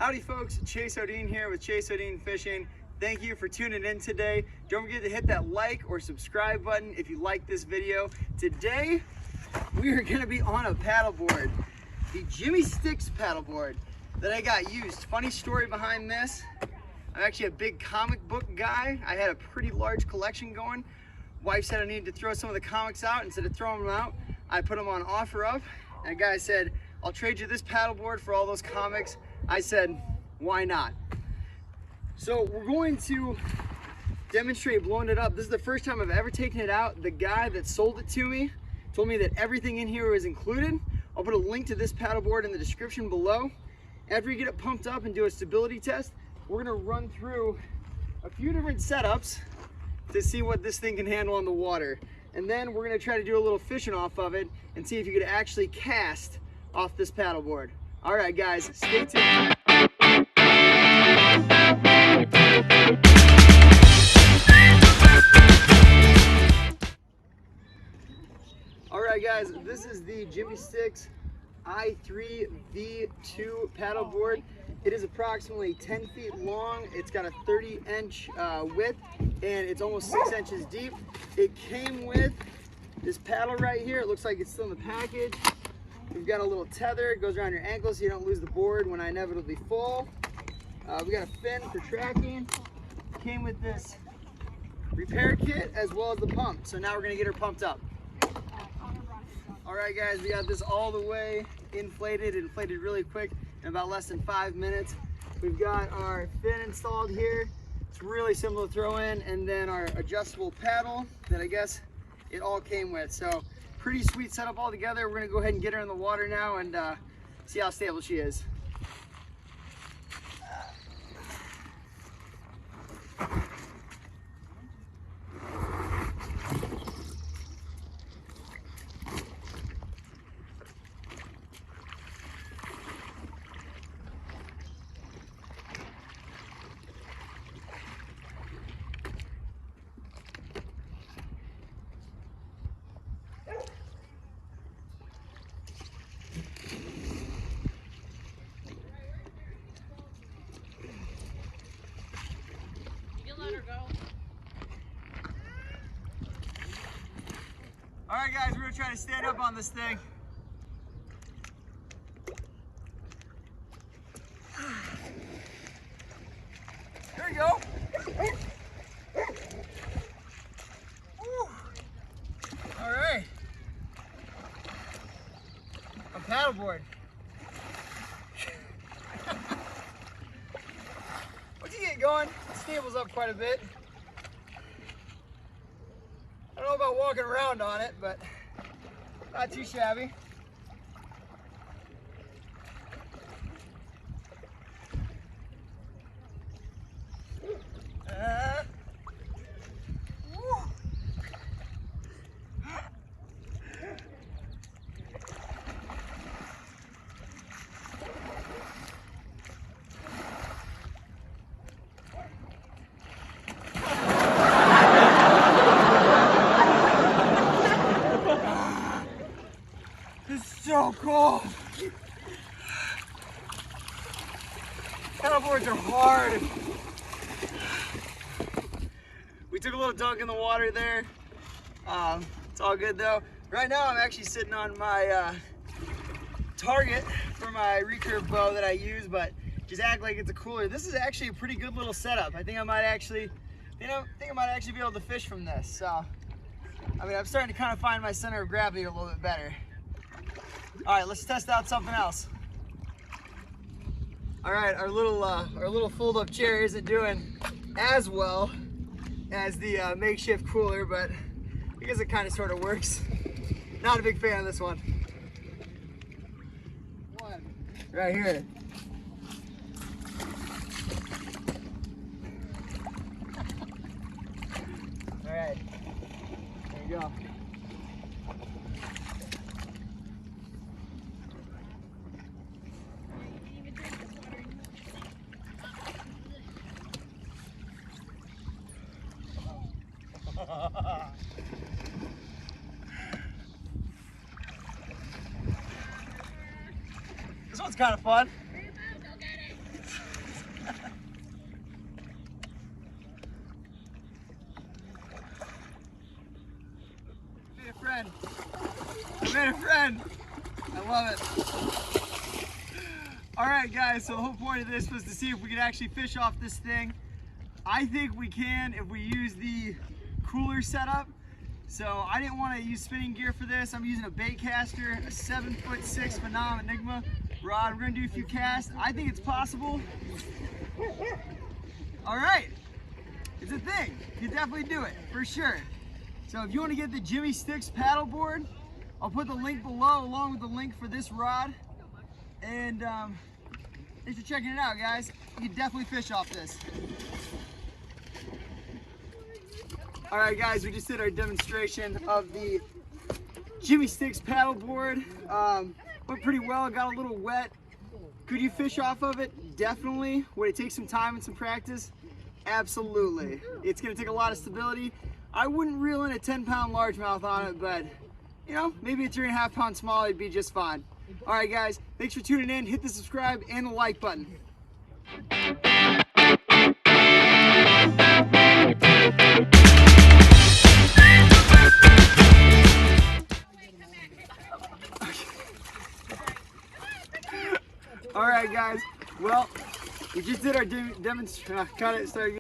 Howdy folks, Chase Odine here with Chase Odine Fishing. Thank you for tuning in today. Don't forget to hit that like or subscribe button if you like this video. Today, we are gonna be on a paddleboard, the Jimmy Sticks paddleboard that I got used. Funny story behind this, I'm actually a big comic book guy. I had a pretty large collection going. Wife said I needed to throw some of the comics out. Instead of throwing them out, I put them on OfferUp. And a guy said, I'll trade you this paddleboard for all those comics. I said, why not? So we're going to demonstrate blowing it up. This is the first time I've ever taken it out. The guy that sold it to me told me that everything in here was included. I'll put a link to this paddleboard in the description below. After you get it pumped up and do a stability test, we're gonna run through a few different setups to see what this thing can handle on the water. And then we're gonna try to do a little fishing off of it and see if you could actually cast off this paddleboard. All right, guys, stay tuned. All right, guys, this is the Jimmy Sticks i3 V2 paddleboard. It is approximately 10 feet long. It's got a 30-inch width, and it's almost 6 inches deep. It came with this paddle right here. It looks like it's still in the package. We've got a little tether. It goes around your ankle so you don't lose the board when I inevitably fall. We got a fin for tracking. Came with this repair kit as well as the pump. So now we're gonna get her pumped up. All right, guys, we got this all the way inflated really quick in about less than 5 minutes. We've got our fin installed here. It's really simple to throw in, and then our adjustable paddle that I guess it all came with. So pretty sweet setup all together. We're gonna go ahead and get her in the water now and see how stable she is. All right, guys, we're gonna try to stand up on this thing. There we go. Woo. All right. A paddleboard. Once you get going, it stables up quite a bit. I don't know about walking around on it, but not too shabby. So cool. Paddleboards are hard. We took a little dunk in the water there. It's all good though. Right now I'm actually sitting on my target for my recurve bow that I use, but just act like it's a cooler. This is actually a pretty good little setup. I think I might actually, be able to fish from this. So, I mean, I'm starting to kind of find my center of gravity a little bit better. All right, let's test out something else. All right, our little fold-up chair isn't doing as well as the makeshift cooler, but I guess it kind of sort of works. Not a big fan of this one. Right here. All right, there you go. This one's kind of fun. friend. I made a friend. I love it. All right, guys, so the whole point of this was to see if we could actually fish off this thing. I think we can if we use the cooler setup. So I didn't want to use spinning gear for this. I'm using a bait caster, a 7'6" Phenom Enigma rod. We're gonna do a few casts. I think it's possible. All right, it's a thing. You can definitely do it, for sure. So if you want to get the Jimmy Sticks paddleboard, I'll put the link below along with the link for this rod. And thanks for checking it out, guys. You can definitely fish off this. All right, guys, we just did our demonstration of the Jimmy Sticks paddleboard. Went pretty well, got a little wet. Could you fish off of it? Definitely. Would it take some time and some practice? Absolutely. It's gonna take a lot of stability. I wouldn't reel in a 10-pound largemouth on it, but you know, maybe a 3.5-pound small, it'd be just fine. All right, guys, thanks for tuning in. Hit the subscribe and the like button. All right, guys. Well, we just did our demonstration. Cut it. Start again.